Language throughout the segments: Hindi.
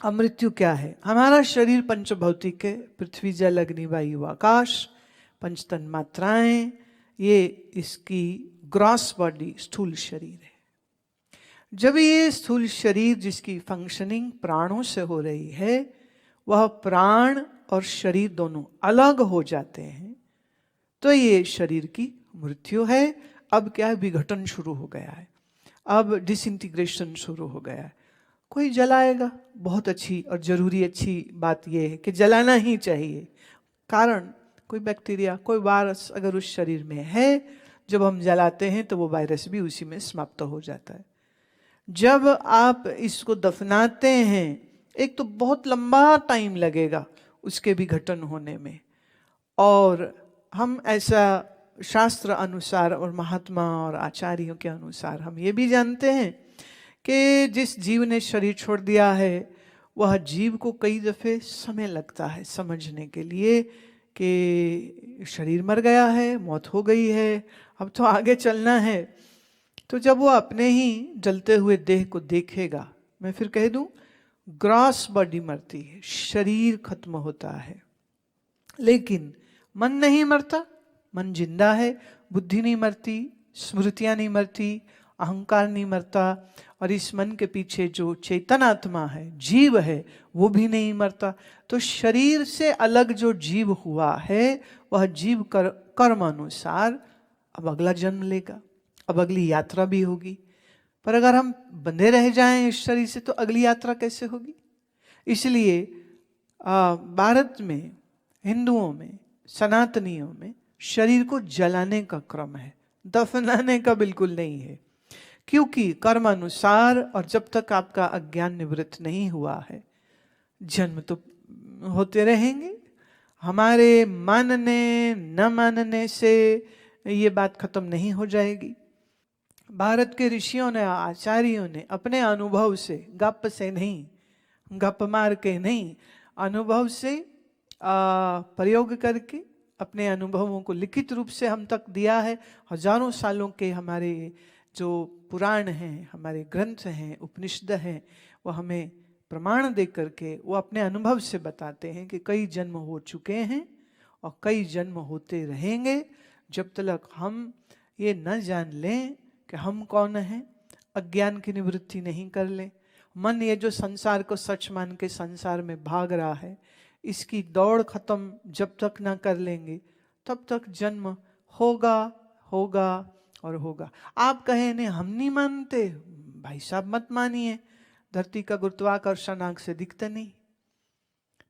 अमृत्यु क्या है? हमारा शरीर पंचभौतिक है, पृथ्वी जल अग्नि वायु आकाश, पंच तन मात्राएं, ये इसकी ग्रॉस बॉडी स्थूल शरीर है। जब ये स्थूल शरीर जिसकी फंक्शनिंग प्राणों से हो रही है, वह प्राण और शरीर दोनों अलग हो जाते हैं, तो ये शरीर की मृत्यु है। अब क्या है? विघटन शुरू हो गया है, अब डिसइंटीग्रेशन शुरू हो गया है। कोई जलाएगा, बहुत अच्छी और जरूरी अच्छी बात यह है कि जलाना ही चाहिए। कारण कोई बैक्टीरिया, कोई वायरस अगर उस शरीर में है, जब हम जलाते हैं तो वो वायरस भी उसी में समाप्त हो जाता है। जब आप इसको दफनाते हैं, एक तो बहुत लंबा टाइम लगेगा उसके विघटन होने में, और हम ऐसा शास्त्र अनुसार और महात्मा और आचार्यों के अनुसार हम ये भी जानते हैं कि जिस जीव ने शरीर छोड़ दिया है, वह जीव को कई दफ़े समय लगता है समझने के लिए कि शरीर मर गया है, मौत हो गई है, अब तो आगे चलना है। तो जब वो अपने ही जलते हुए देह को देखेगा, मैं फिर कह दूं, ग्रॉस बॉडी मरती है, शरीर खत्म होता है, लेकिन मन नहीं मरता। मन जिंदा है, बुद्धि नहीं मरती, स्मृतियां नहीं मरती, अहंकार नहीं मरता, और इस मन के पीछे जो चेतन आत्मा है, जीव है, वो भी नहीं मरता। तो शरीर से अलग जो जीव हुआ है, वह जीव कर्म अनुसार अब अगला जन्म लेगा, अब अगली यात्रा भी होगी। पर अगर हम बंधे रह जाएं इस शरीर से, तो अगली यात्रा कैसे होगी? इसलिए भारत में, हिंदुओं में, सनातनियों में शरीर को जलाने का क्रम है, दफनाने का बिल्कुल नहीं है। क्योंकि कर्म अनुसार, और जब तक आपका अज्ञान निवृत्त नहीं हुआ है, जन्म तो होते रहेंगे। हमारे मानने न मानने से ये बात खत्म नहीं हो जाएगी। भारत के ऋषियों ने, आचार्यों ने अपने अनुभव से, गप से नहीं, गप मार के नहीं, अनुभव से प्रयोग करके अपने अनुभवों को लिखित रूप से हम तक दिया है। हजारों सालों के हमारे जो पुराण हैं, हमारे ग्रंथ हैं, उपनिषद हैं, वो हमें प्रमाण दे करके वो अपने अनुभव से बताते हैं कि कई जन्म हो चुके हैं और कई जन्म होते रहेंगे, जब तक हम ये न जान लें कि हम कौन हैं, अज्ञान की निवृत्ति नहीं कर लें। मन ये जो संसार को सच मान के संसार में भाग रहा है, इसकी दौड़ खत्म जब तक ना कर लेंगे, तब तक जन्म होगा, होगा और होगा। आप कहें नहीं, हम नहीं मानते, भाई साहब मत मानिए, धरती का गुरुत्वाकर्षण आंख से दिखता नहीं,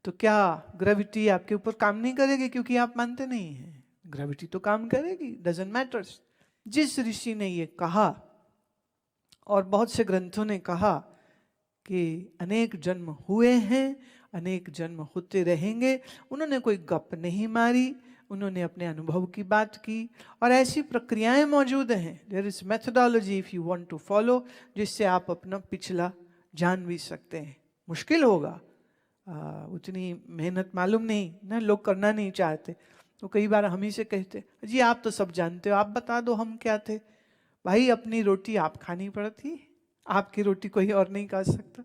तो क्या ग्रेविटी आपके ऊपर काम नहीं करेगी क्योंकि आप मानते नहीं हैं? ग्रेविटी तो काम करेगी, डजंट मैटर्स। जिस ऋषि ने ये कहा, और बहुत से ग्रंथों ने कहा कि अनेक जन्म हुए हैं, अनेक जन्म होते रहेंगे, उन्होंने कोई गप नहीं मारी, उन्होंने अपने अनुभव की बात की। और ऐसी प्रक्रियाएं मौजूद हैं, there is methodology if you want to follow, जिससे आप अपना पिछला जान भी सकते हैं। मुश्किल होगा, उतनी मेहनत मालूम नहीं ना, लोग करना नहीं चाहते। तो कई बार हम ही से कहते, जी आप तो सब जानते हो, आप बता दो हम क्या थे। भाई अपनी रोटी आप खानी पड़ती, आपकी रोटी कोई और नहीं खा सकता।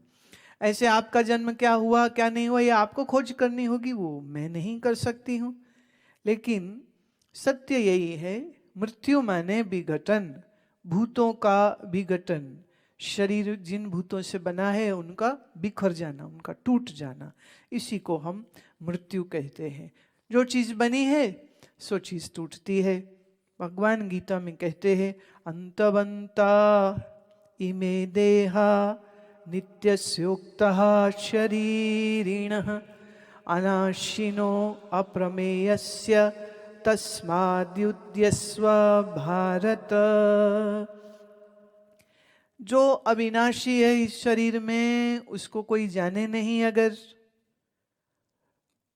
ऐसे आपका जन्म क्या हुआ क्या नहीं हुआ, ये आपको खोज करनी होगी, वो मैं नहीं कर सकती हूँ। लेकिन सत्य यही है, मृत्यु माने विघटन, भूतों का विघटन। शरीर जिन भूतों से बना है उनका बिखर जाना, उनका टूट जाना, इसी को हम मृत्यु कहते हैं। जो चीज बनी है सो चीज टूटती है। भगवान गीता में कहते हैं, अंतवंता इमे देहा नित्यस्योक्तः शरीरिणः अनाशिनो अप्रमेयस्य तस्माद्युध्यस्व भारत। जो अविनाशी है इस शरीर में, उसको कोई जाने नहीं अगर,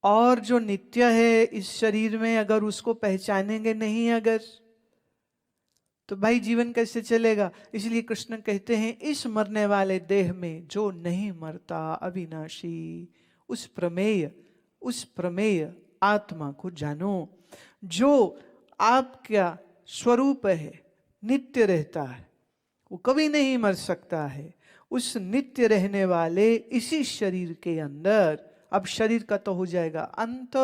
और जो नित्य है इस शरीर में, अगर उसको पहचानेंगे नहीं अगर, तो भाई जीवन कैसे चलेगा? इसलिए कृष्ण कहते हैं, इस मरने वाले देह में जो नहीं मरता, अविनाशी, उस प्रमेय आत्मा को जानो, जो आपका स्वरूप है, नित्य रहता है, वो कभी नहीं मर सकता है। उस नित्य रहने वाले इसी शरीर के अंदर, अब शरीर का तो हो जाएगा अंत,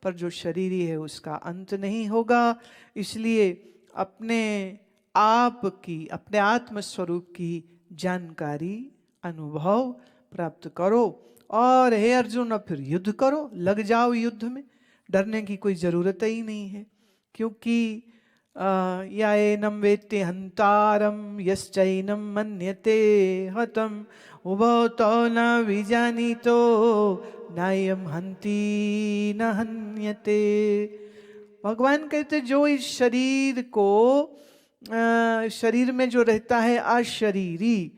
पर जो शरीर ही है उसका अंत नहीं होगा। इसलिए अपने आप की, अपने आत्म स्वरूप की जानकारी, अनुभव प्राप्त करो। और हे अर्जुन, अब फिर युद्ध करो, लग जाओ युद्ध में, डरने की कोई जरूरत ही नहीं है। क्योंकि या एनम वेत्ति हंतारम यश्चैनम मन्यते हतम उभौ तौ न विजानीतो नायम हंति न हन्यते। भगवान कहते जो इस शरीर को, शरीर में जो रहता है अशरीरी,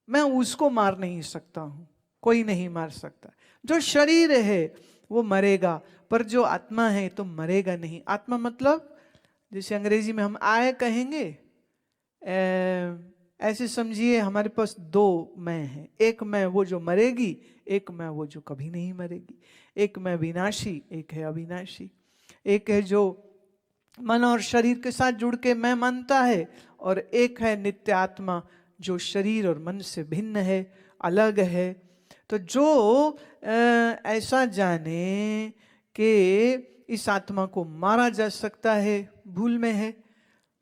मैं उसको मार नहीं सकता हूं, कोई नहीं मार सकता। जो शरीर है वो मरेगा, पर जो आत्मा है तो मरेगा नहीं। आत्मा मतलब जैसे अंग्रेजी में हम आय कहेंगे, ऐसे समझिए हमारे पास दो मैं हैं। एक मैं वो जो मरेगी, एक मैं वो जो कभी नहीं मरेगी। एक मैं विनाशी, एक है अविनाशी। एक है जो मन और शरीर के साथ जुड़ के मैं मानता है, और एक है नित्य आत्मा जो शरीर और मन से भिन्न है, अलग है। तो जो ऐसा जाने कि इस आत्मा को मारा जा सकता है, भूल में है।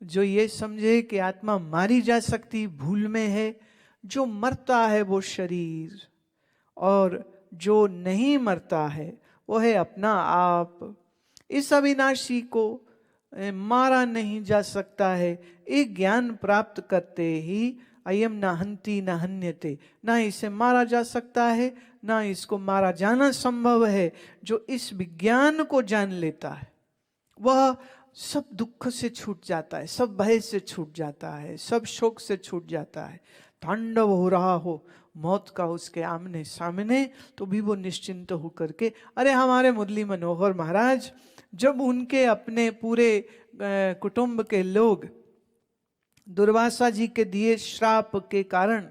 जो ये समझे कि आत्मा मारी जा सकती, भूल में है। जो मरता है वो शरीर, और जो नहीं मरता है वो है अपना आप। इस अविनाशी को मारा नहीं जा सकता है। एक ज्ञान प्राप्त करते ही अयम न हंति न हन्यते, ना इसे मारा जा सकता है, ना इसको मारा जाना संभव है। जो इस विज्ञान को जान लेता है वह सब दुख से छूट जाता है, सब भय से छूट जाता है, सब शोक से छूट जाता है। तांडव हो रहा हो मौत का उसके आमने सामने, तो भी वो निश्चिंत होकर के, अरे हमारे मुरली मनोहर महाराज, जब उनके अपने पूरे कुटुंब के लोग दुर्वासा जी के दिए श्राप के कारण,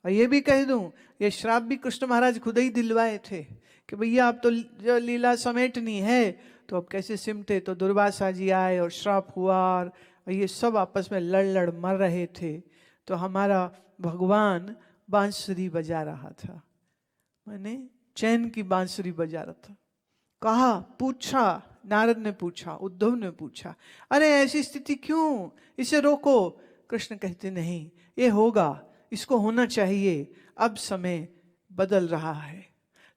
और ये भी कह दूं, ये श्राप भी कृष्ण महाराज खुद ही दिलवाए थे कि भैया अब तो जो लीला समेटनी है, तो अब कैसे सिमटे। तो दुर्वासा जी आए और श्राप हुआ, और ये सब आपस में लड़ लड़ मर रहे थे। तो हमारा भगवान बांसुरी बजा रहा था, मैंने चैन की बांसुरी बजा रहा था। कहा, पूछा, नारद ने पूछा, उद्धव ने पूछा, अरे ऐसी स्थिति क्यों, इसे रोको। कृष्ण कहते नहीं, ये होगा, इसको होना चाहिए, अब समय बदल रहा है।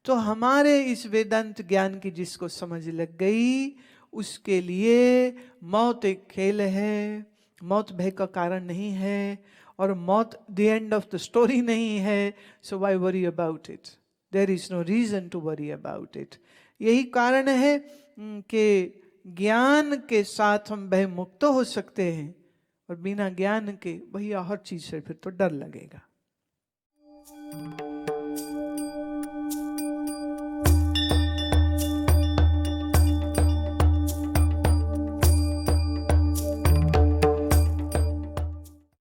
तो हमारे इस वेदांत ज्ञान की जिसको समझ लग गई, उसके लिए मौत एक खेल है, मौत भय का कारण नहीं है, और मौत the end of the story नहीं है। So why worry about it, there is no reason to worry about it. यही कारण है कि ज्ञान के साथ हम भय मुक्त हो सकते हैं, और बिना ज्ञान के भैया हर चीज से फिर तो डर लगेगा।